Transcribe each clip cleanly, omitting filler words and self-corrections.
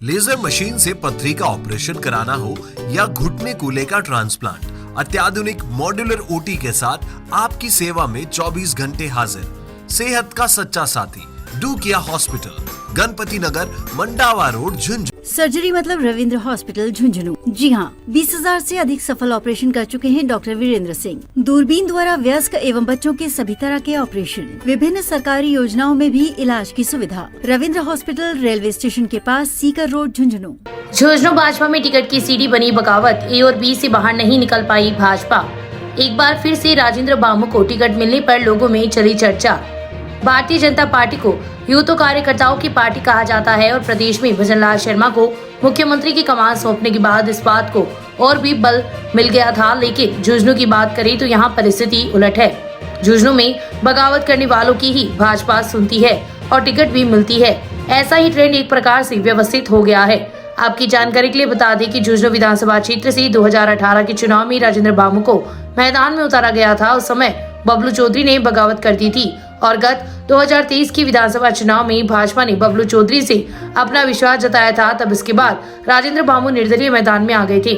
Laser machine से पथरी का ऑपरेशन कराना हो या घुटने कूल्हे का ट्रांसप्लांट, अत्याधुनिक मॉड्यूलर ओटी के साथ आपकी सेवा में 24 घंटे हाजिर। सेहत का सच्चा साथी डू किया हॉस्पिटल, गणपति नगर, मंडावा रोड, झुंझुनू। सर्जरी मतलब रविंद्र हॉस्पिटल झुंझुनू। जी हाँ, 20,000 से अधिक सफल ऑपरेशन कर चुके हैं डॉक्टर वीरेंद्र सिंह। दूरबीन द्वारा वयस्क एवं बच्चों के सभी तरह के ऑपरेशन, विभिन्न सरकारी योजनाओं में भी इलाज की सुविधा। रविंद्र हॉस्पिटल रेलवे स्टेशन के पास, सीकर रोड, झुंझुनू। झुंझुनू भाजपा में टिकट की सीढ़ी बनी बगावत, ए और बी से बाहर नहीं निकल पाई भाजपा। एक बार फिर से राजेंद्र बामू को टिकट मिलने पर लोगों में चली चर्चा। भारतीय जनता पार्टी को यूथ कार्यकर्ताओं की पार्टी कहा जाता है और प्रदेश में भजनलाल शर्मा को मुख्यमंत्री की कमान सौंपने के बाद इस बात को और भी बल मिल गया था। लेकिन झुंझुनू की बात करें तो यहाँ परिस्थिति उलट है। झुंझुनू में बगावत करने वालों की ही भाजपा सुनती है और टिकट भी मिलती है। ऐसा ही ट्रेंड एक प्रकार से व्यवस्थित हो गया है। आपकी जानकारी के लिए बता दें कि झुंझुनू विधानसभा क्षेत्र से 2018 के चुनाव में राजेंद्र बामू को मैदान में उतारा गया था। उस समय बबलू चौधरी ने बगावत कर दी थी और गत 2023 की विधानसभा चुनाव में भाजपा ने बबलू चौधरी से अपना विश्वास जताया था। तब इसके बाद राजेंद्र बामू निर्दलीय मैदान में आ गए थे।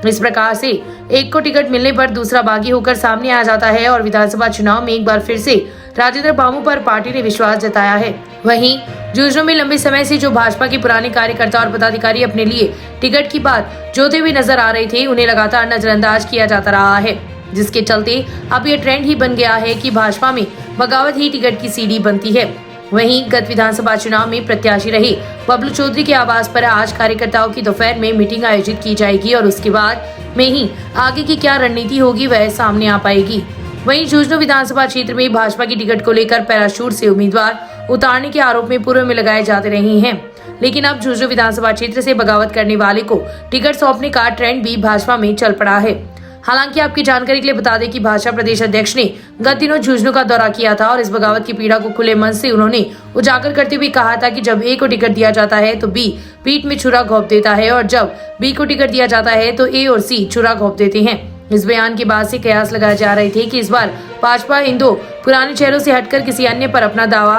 इस प्रकार से एक को टिकट मिलने पर दूसरा बागी होकर सामने आ जाता है और विधानसभा चुनाव में एक बार फिर से राजेंद्र बामू पर पार्टी ने विश्वास जताया है। वहीं झुंझुनू में लंबे समय से जो भाजपा के पुराने कार्यकर्ता और पदाधिकारी अपने लिए टिकट की बात जोते हुए नजर आ रहे थे, उन्हें लगातार नजरअंदाज किया जाता रहा है, जिसके चलते अब ये ट्रेंड ही बन गया है कि भाजपा में बगावत ही टिकट की सीढ़ी बनती है। वहीं गत विधानसभा चुनाव में प्रत्याशी रहे बबलू चौधरी के आवास पर आज कार्यकर्ताओं की दोपहर में मीटिंग आयोजित की जाएगी और उसके बाद में ही आगे की क्या रणनीति होगी वह सामने आ पाएगी। वहीं झुंझुनू विधानसभा क्षेत्र में भाजपा की टिकट को लेकर पैराशूट से उम्मीदवार उतारने के आरोप में पूर्व में लगाए जाते रहे हैं, लेकिन अब झुंझुनू विधानसभा क्षेत्र से बगावत करने वाले को टिकट सौंपने का ट्रेंड भी भाजपा में चल पड़ा है। हालांकि आपकी जानकारी के लिए बता दें कि भाजपा प्रदेश अध्यक्ष ने गत दिनों झुंझुनू का दौरा किया था और इस बगावत की पीड़ा को खुले मन से उन्होंने उजागर करते हुए कहा था कि जब ए को टिकट दिया जाता है तो बी पीठ में छुरा घोंप देता है और जब बी को टिकट दिया जाता है तो ए और सी छुरा घोंप देते हैं। इस बयान के बाद से कयास लगाए जा रहे थे कि इस बार भाजपा इन दो पुराने चेहरों से हटकर किसी अन्य पर अपना दावा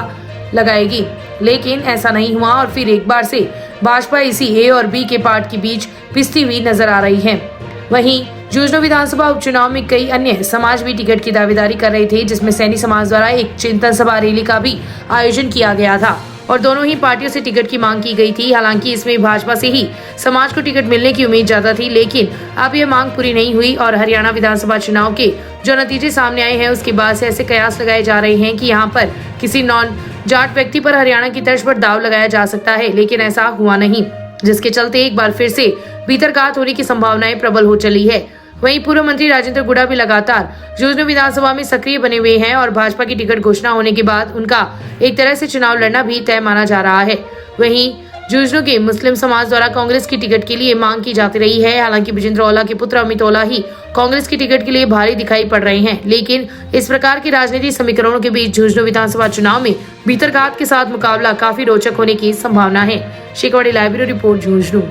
लगाएगी, लेकिन ऐसा नहीं हुआ और फिर एक बार से भाजपा इसी ए और बी के पार्ट के बीच पिसती हुई नजर आ रही है। वहीं झुंझुनू विधानसभा उपचुनाव में कई अन्य समाज भी टिकट की दावेदारी कर रहे थे, जिसमें सैनी समाज द्वारा एक चिंतन सभा रैली का भी आयोजन किया गया था और दोनों ही पार्टियों से टिकट की मांग की गई थी। हालांकि इसमें भाजपा से ही समाज को टिकट मिलने की उम्मीद ज्यादा थी, लेकिन अब यह मांग पूरी नहीं हुई और हरियाणा विधानसभा चुनाव के जो नतीजे सामने आए हैं उसके बाद से ऐसे कयास लगाए जा रहे हैं कि यहाँ पर किसी नॉन जाट व्यक्ति पर हरियाणा की तर्ज पर दाव लगाया जा सकता है, लेकिन ऐसा हुआ नहीं, जिसके चलते एक बार फिर से भीतरघात होने की संभावनाएं प्रबल हो चली है। वहीं पूर्व मंत्री राजेंद्र गुड़ा भी लगातार झुंझुनू विधानसभा में सक्रिय बने हुए हैं और भाजपा की टिकट घोषणा होने के बाद उनका एक तरह से चुनाव लड़ना भी तय माना जा रहा है। वहीं झुंझुनू के मुस्लिम समाज द्वारा कांग्रेस की टिकट के लिए मांग की जाती रही है। हालांकि विजेंद्र ओला के पुत्र अमित ओला ही कांग्रेस की टिकट के लिए भारी दिखाई पड़ रहे हैं, लेकिन इस प्रकार के राजनीतिक समीकरणों के बीच झुंझुनू विधानसभा चुनाव में भीतरघात के साथ मुकाबला काफी रोचक होने की संभावना है। Shekhawati live bureau report, Jhunjhunu.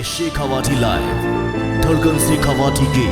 Shekhawati live, धड़कन शेखावाटी की